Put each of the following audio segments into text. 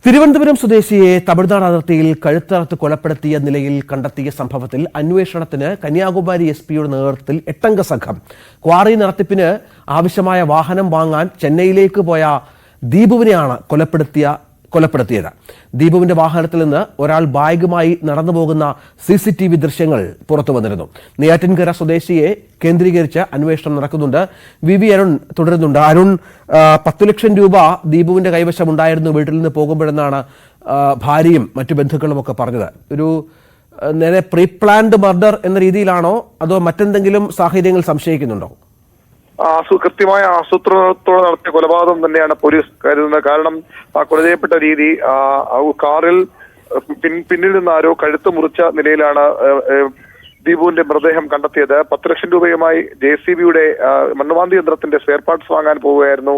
തിരുവനന്തപുരം സ്വദേശിയെ തമിഴ്നാട് അതിർത്തിയിൽ കഴുത്തറുത്ത് കൊലപ്പെടുത്തിയ നിലയിൽ കണ്ടെത്തിയ സംഭവത്തിൽ അന്വേഷണത്തിന് കന്യാകുമാരി എസ്.പിയുടെ നേതൃത്വത്തിൽ 8-അംഗ സംഘം ക്വാറി നടത്തിപ്പിന് ആവശ്യമായ വാഹനം വാങ്ങാൻ ചെന്നൈയിലേക്ക് പോയ ദീപുവിനെയാണ് കൊലപ്പെടുത്തിയത്. ദീപുവിന്റെ വാഹനത്തിൽ നിന്ന് ഒരാൾ ബാഗുമായി നടന്നുപോകുന്ന CCTV ദൃശ്യങ്ങൾ പുറത്തു വന്നിരുന്നു. നെയ്യാറ്റിൻകര സ്വദേശിയെ കേന്ദ്രീകരിച്ച് അന്വേഷണം നടക്കുന്നുണ്ട്. വി അരുൺ തുടരുന്നുണ്ട്. അരുൺ, 10 ലക്ഷം രൂപ ദീപുവിന്റെ കൈവശം ഉണ്ടായിരുന്നു വീട്ടിൽ നിന്ന് പോകുമ്പോഴെന്നാണ് ഭാര്യയും മറ്റു ബന്ധുക്കളും ഒക്കെ പറഞ്ഞത്. ഒരു നേരെ പ്രീ പ്ലാൻഡ് മർഡർ എന്ന രീതിയിലാണോ അതോ മറ്റെന്തെങ്കിലും സാഹചര്യങ്ങൾ സംശയിക്കുന്നുണ്ടോ? കൃത്യമായ ആസൂത്രണത്തോടെ നടത്തിയ കൊലപാതകം തന്നെയാണ് പോലീസ് കരുതുന്നത്. കാരണം കൊല ചെയ്യപ്പെട്ട രീതി, കാറിൽ പിന്നിൽ നിന്ന് ആരോ കഴുത്ത് മുറിച്ച നിലയിലാണ് ദീപുവിന്റെ മൃതദേഹം കണ്ടെത്തിയത്. 10 ലക്ഷം രൂപയുമായി JCBയുടെ മണ്ണുമാന്തി യന്ത്രത്തിന്റെ സ്പെയർ പാർട്സ് വാങ്ങാൻ പോവുകയായിരുന്നു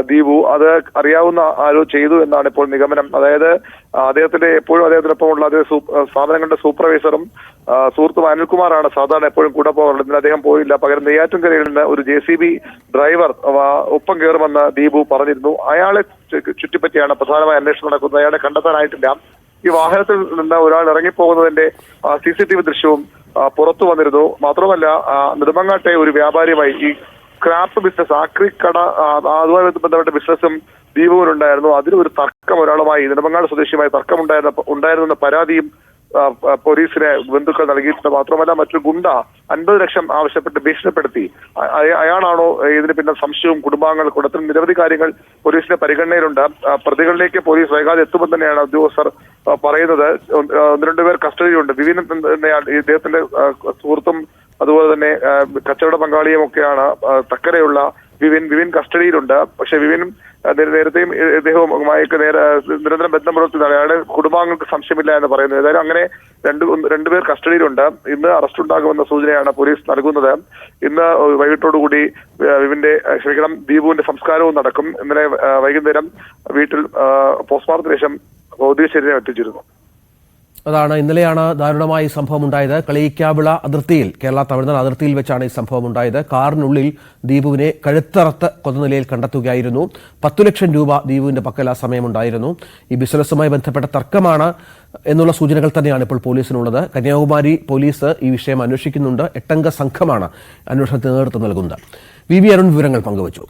ദീപു. അത് അറിയാവുന്ന ആരോ ചെയ്തു എന്നാണ് ഇപ്പോൾ നിഗമനം. അതായത് അദ്ദേഹത്തിന്റെ എപ്പോഴും അദ്ദേഹത്തിനൊപ്പമുള്ള സ്ഥാപനങ്ങളുടെ സൂപ്പർവൈസറും സുഹൃത്തും അനിൽകുമാറാണ് സാധാരണ എപ്പോഴും കൂടെ പോകാറുള്ളത്. ഇന്ന് അദ്ദേഹം പോയില്ല. പകരം നെയ്യാറ്റിൻകരയിൽ നിന്ന് ഒരു JCB ഡ്രൈവർ ഒപ്പം കയറുമെന്ന് ദീപു പറഞ്ഞിരുന്നു. അയാളെ ചുറ്റിപ്പറ്റിയാണ് പ്രധാനമായ അന്വേഷണം നടക്കുന്നത്. അയാളെ കണ്ടെത്താനായിട്ടില്ല. ഈ വാഹനത്തിൽ നിന്ന് ഒരാൾ ഇറങ്ങിപ്പോകുന്നതിന്റെ CCTV ദൃശ്യവും പുറത്തു വന്നിരുന്നു. മാത്രമല്ല, നെടുമങ്ങാട്ടെ ഒരു വ്യാപാരിയുമായി ഈ സ്ക്രാപ്പ് ബിസിനസ്, ആക്രിക്കട, അതുമായി ബന്ധപ്പെട്ട ബിസിനസ്സും ദീപുവിനുണ്ടായിരുന്നു. അതിലൊരു തർക്കം ഒരാളുമായി, നെടുമങ്ങാട് സ്വദേശിയുമായി ഉണ്ടായിരുന്ന പരാതിയും പോലീസിനെ ബന്ധുക്കൾ നൽകിയിട്ടുണ്ട്. മാത്രമല്ല, മറ്റൊരു ഗുണ്ട 50 ലക്ഷം ആവശ്യപ്പെട്ട് ഭീഷണിപ്പെടുത്തി. അയാളാണോ ഇതിന് പിന്നെ സംശയവും കുടുംബാംഗങ്ങൾ കൊടുത്തും നിരവധി കാര്യങ്ങൾ പോലീസിന്റെ പരിഗണനയിലുണ്ട്. പ്രതികളിലേക്ക് പോലീസ് വൈകാതെ എത്തുമ്പോൾ തന്നെയാണ് ഉദ്യോഗസ്ഥർ പറയുന്നത്. 1-2 പേർ കസ്റ്റഡിയിലുണ്ട്. വിവിൻ എന്നയാൾ ഇദ്ദേഹത്തിന്റെ സുഹൃത്തും അതുപോലെ തന്നെ കച്ചവട പങ്കാളിയും ഒക്കെയാണ് തക്കരെയുള്ള വിവിൻ കസ്റ്റഡിയിലുണ്ട്. പക്ഷെ വിവിനും നേരത്തെയും ഇദ്ദേഹവുമായിട്ട് നിരന്തരം ബന്ധം പുലർത്തുന്നതാണ്. അയാളുടെ കുടുംബാംഗങ്ങൾക്ക് സംശയമില്ല എന്ന് പറയുന്നത്. ഏതായാലും അങ്ങനെ രണ്ടുപേർ കസ്റ്റഡിയിലുണ്ട്. ഇന്ന് അറസ്റ്റ് ഉണ്ടാകുമെന്ന സൂചനയാണ് പോലീസ് നൽകുന്നത്. ഇന്ന് വൈകിട്ടോടുകൂടി ദീപുവിന്റെ സംസ്കാരവും നടക്കും. ഇന്നലെ വൈകുന്നേരം വീട്ടിൽ പോസ്റ്റ്മോർട്ടത്തിന് ശേഷം ഭൗതിക ശരീരം എത്തിച്ചിരുന്നു. അതാണ്, ഇന്നലെയാണ് ദാരുണമായ സംഭവം ഉണ്ടായത്. കളിയിക്കാവിള അതിർത്തിയിൽ, കേരള തമിഴ്നാട് അതിർത്തിയിൽ വെച്ചാണ് ഈ സംഭവം ഉണ്ടായത്. കാറിനുള്ളിൽ ദീപുവിനെ കഴുത്തറത്ത് കൊന്ന നിലയിൽ കണ്ടെത്തുകയായിരുന്നു. 10 ലക്ഷം രൂപ ദീപുവിന്റെ പക്കൽ ആ സമയമുണ്ടായിരുന്നു. ഈ ബിസിനസ്സുമായി ബന്ധപ്പെട്ട തർക്കമാണ് എന്നുള്ള സൂചനകൾ തന്നെയാണ് ഇപ്പോൾ പോലീസിനുള്ളത്. കന്യാകുമാരി പോലീസ് ഈ വിഷയം അന്വേഷിക്കുന്നുണ്ട്. 8-അംഗ സംഘമാണ് അന്വേഷണത്തിന് നേതൃത്വം നൽകുന്നത്. വി അരുൺ വിവരങ്ങൾ പങ്കുവച്ചു.